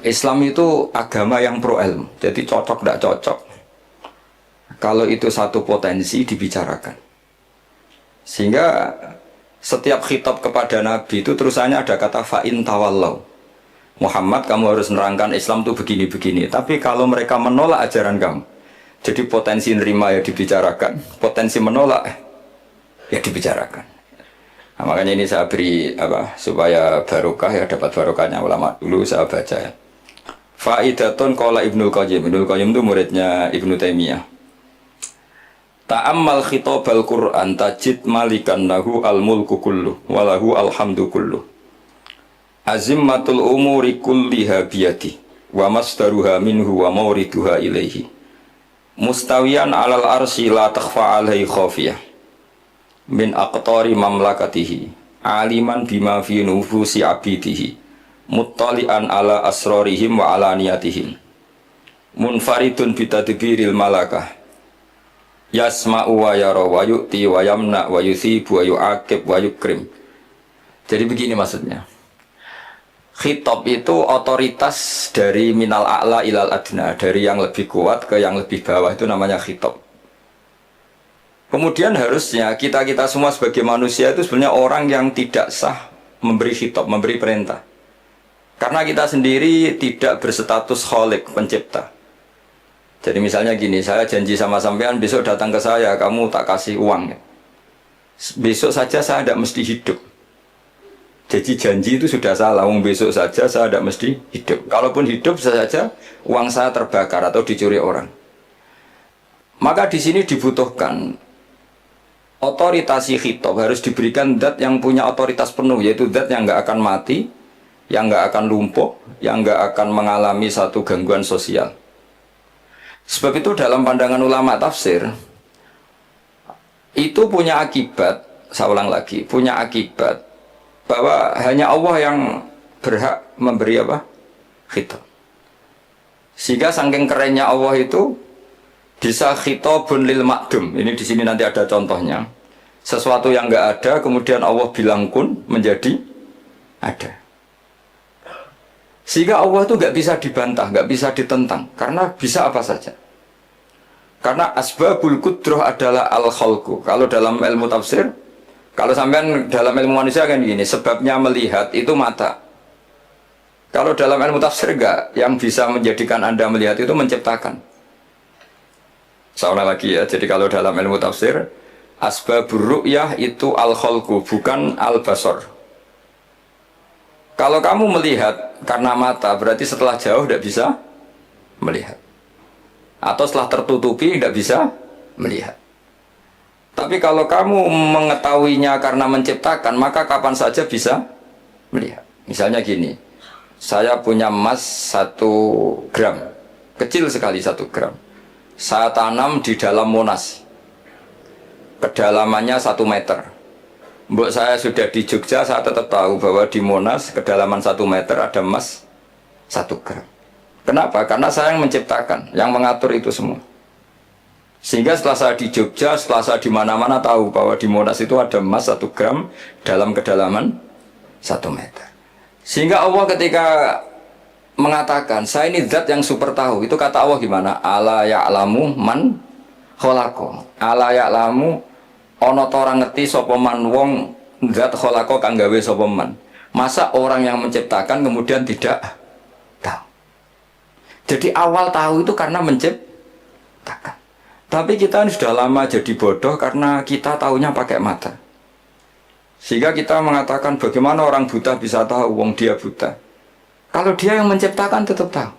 Islam itu agama yang pro ilmu. Jadi cocok tidak cocok. Kalau itu satu potensi dibicarakan. Sehingga setiap khitab kepada Nabi itu terusannya ada kata fa'in tawallau. Muhammad, kamu harus nerangkan Islam itu begini-begini. Tapi kalau mereka menolak ajaran kamu, jadi potensi nerima ya dibicarakan, potensi menolak ya dibicarakan. Nah, makanya ini saya beri supaya barokah ya, dapat barokahnya ulama dulu saya baca ya. Faidatun qala Ibnu Qayyim. Ibnu Qayyim itu muridnya Ibnu Taimiyah. Ta'ammal khitabal Qur'an tajid malikan lahu al-mulku kullu walahu alhamdu kullu. Azimmatul umuri kulliha biyadi wa masdaruha minhu wa mawriduha ilaihi. Mustawiyan alal arsy la takhfa alaihi khafiyah. Min aqtari mamlakatihi aliman bima fi nufusi abidihi muttali'an ala asrarihim wa alaniyatihim munfaridun bitadbiril malakah yasma'u wa yara wa yu'ti wa yamna wa yuthibu wa yu'aqib wa yukrim. Jadi begini maksudnya, khitab itu otoritas dari minal a'la ilal adna, dari yang lebih kuat ke yang lebih bawah, itu namanya khitab. Kemudian harusnya kita semua sebagai manusia itu sebenarnya orang yang tidak sah memberi khitab, memberi perintah. Karena kita sendiri tidak berstatus khalik, pencipta. Jadi misalnya gini, saya janji sama sampean besok datang ke saya, kamu tak kasih uang. Besok saja saya tidak mesti hidup. Jadi janji itu sudah salah, besok saja saya tidak mesti hidup. Kalaupun hidup saja uang saya terbakar atau dicuri orang. Maka di sini dibutuhkan otoritasi khitab, harus diberikan zat yang punya otoritas penuh, yaitu zat yang nggak akan mati, yang nggak akan lumpuh, yang nggak akan mengalami satu gangguan sosial. Sebab itu dalam pandangan ulama tafsir itu punya akibat, saya ulang lagi, punya akibat bahwa hanya Allah yang berhak memberi khitab. Sehingga saking kerennya Allah itu bisa khitabun lil makdum. Ini di sini nanti ada contohnya. Sesuatu yang nggak ada, kemudian Allah bilang kun, menjadi ada. Sehingga Allah itu nggak bisa dibantah, nggak bisa ditentang, karena bisa apa saja. Karena asbabul qudrah adalah al-khalqu. Kalau dalam ilmu tafsir, kalau sampean dalam ilmu manusia kan gini, sebabnya melihat itu mata. Kalau dalam ilmu tafsir enggak, yang bisa menjadikan Anda melihat itu menciptakan. Seolah lagi ya, jadi kalau dalam ilmu tafsir asbabur ru'yah itu al-khalqu, bukan al-basar. Kalau kamu melihat karena mata, berarti setelah jauh tidak bisa melihat, atau setelah tertutupi tidak bisa melihat. Tapi kalau kamu mengetahuinya karena menciptakan, maka kapan saja bisa melihat. Misalnya gini, saya punya emas 1 gram, kecil sekali 1 gram. Saya tanam di dalam Monas, kedalamannya 1 meter. Mbok saya sudah di Jogja, saya tetap tahu bahwa di Monas kedalaman 1 meter ada emas 1 gram. Kenapa? Karena saya yang menciptakan, yang mengatur itu semua. Sehingga setelah saya di Jogja, setelah saya di mana-mana tahu bahwa di Monas itu ada emas 1 gram dalam kedalaman 1 meter. Sehingga Allah ketika mengatakan, saya ini zat yang super tahu, itu kata Allah gimana? Ala ya'lamu man kholako. Ala ya'lamu ono orang ngerti sapa man wong zat kholako kang gawe sapa man. Masa orang yang menciptakan kemudian tidak tahu? Jadi awal tahu itu karena menciptakan. Tapi kita sudah lama jadi bodoh karena kita tahunya pakai mata. Sehingga kita mengatakan bagaimana orang buta bisa tahu wong dia buta. Kalau dia yang menciptakan tetap tahu.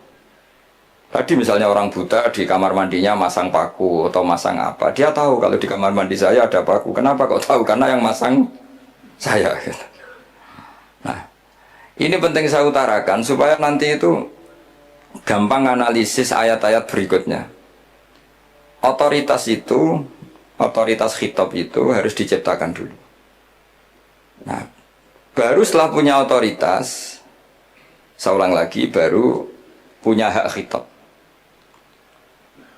Tadi misalnya orang buta di kamar mandinya masang paku atau masang apa, dia tahu kalau di kamar mandi saya ada paku. Kenapa kok tahu? Karena yang masang saya. Nah, ini penting saya utarakan supaya nanti itu gampang analisis ayat-ayat berikutnya. Otoritas itu, otoritas khitab itu harus diciptakan dulu. Nah, baru setelah punya otoritas, saya ulang lagi, baru punya hak khitab.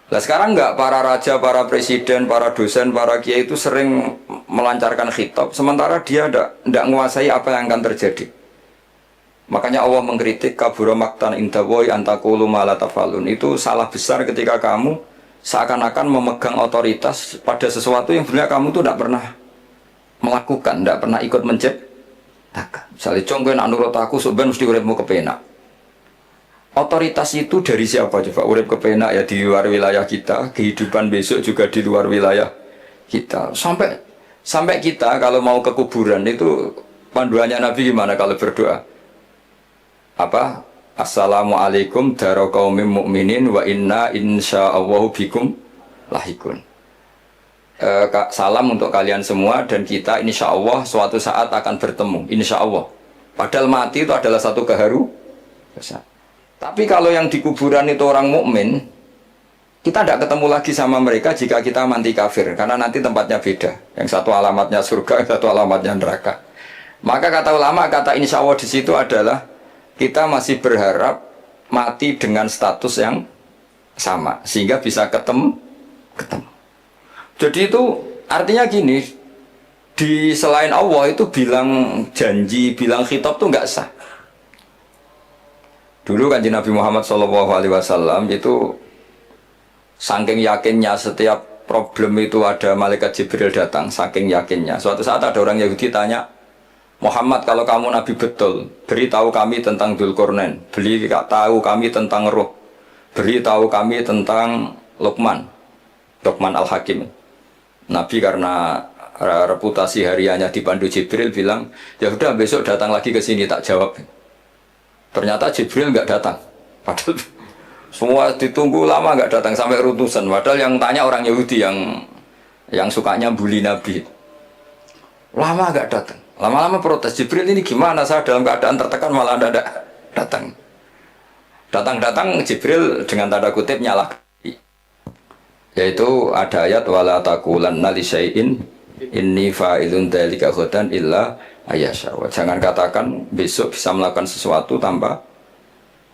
Nah sekarang enggak, para raja, para presiden, para dosen, para kiai itu sering melancarkan khitab, sementara dia enggak menguasai apa yang akan terjadi. Makanya Allah mengkritik kabura maktan indawoy antakulu ma la tafalun. Itu salah besar ketika kamu seakan-akan memegang otoritas pada sesuatu yang sebenarnya kamu tuh tidak pernah melakukan, tidak pernah ikut menciptakan. Misalnya contoh nak nurut aku sebenarnya mesti uripmu kepenak. Otoritas itu dari siapa coba? Urip kepenak ya di luar wilayah kita, kehidupan besok juga di luar wilayah kita. Sampai kita kalau mau ke kuburan itu panduannya Nabi gimana kalau berdoa? Apa? Assalamualaikum daro qaumim mu'minin wa inna insyaallahu bikum lahikun. Salam untuk kalian semua dan kita insya Allah suatu saat akan bertemu, insya Allah. Padahal mati itu adalah satu keharusan. Tapi kalau yang di kuburan itu orang mukmin, kita tidak ketemu lagi sama mereka jika kita mati kafir, karena nanti tempatnya beda. Yang satu alamatnya surga, yang satu alamatnya neraka. Maka kata ulama, kata insya Allah di situ adalah kita masih berharap mati dengan status yang sama, sehingga bisa ketemu. Jadi itu artinya gini, di selain Allah itu bilang janji, bilang khitab itu nggak sah. Dulu kanjeng Nabi Muhammad SAW itu saking yakinnya setiap problem itu ada malaikat Jibril datang, saking yakinnya. Suatu saat ada orang Yahudi tanya, Muhammad kalau kamu Nabi betul, beritahu kami tentang Dzulqarnain, beritahu kami tentang Ruh, beritahu kami tentang Luqman Al-Hakim. Nabi karena reputasi hariannya dipandu Jibril bilang, ya udah besok datang lagi ke sini tak jawab. Ternyata Jibril nggak datang. Padahal semua ditunggu lama nggak datang sampai utusan. Padahal yang tanya orang Yahudi yang sukanya bully Nabi. Lama nggak datang. Lama-lama protes, Jibril ini gimana, saya dalam keadaan tertekan malah ada datang. Datang Jibril dengan tanda kutip nyala. Yaitu ada ayat wala taqulanna li syai'in inni fa'ilun dzalika ghadan illa ayasya. Jangan katakan besok bisa melakukan sesuatu tanpa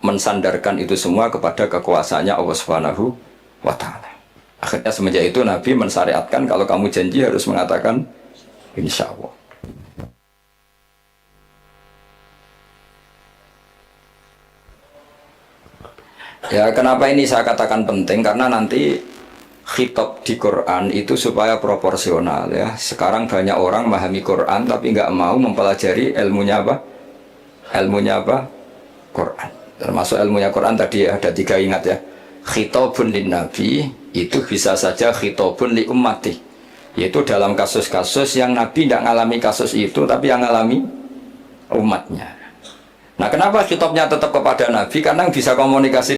mensandarkan itu semua kepada kekuasaannya Allah Subhanahu wa taala. Akhirnya semenjak itu Nabi mensyariatkan kalau kamu janji harus mengatakan insya Allah. Ya, kenapa ini saya katakan penting? Karena nanti khitab di Quran itu supaya proporsional ya. Sekarang banyak orang memahami Quran tapi nggak mau mempelajari ilmunya apa? Ilmunya apa? Quran. Termasuk ilmunya Quran tadi ada 3 ingat ya. Khitabun lin Nabi itu bisa saja khitabun li ummati. Yaitu dalam kasus-kasus yang Nabi tidak ngalami kasus itu tapi yang ngalami umatnya. Nah, kenapa khitabnya tetap kepada Nabi? Karena yang bisa komunikasi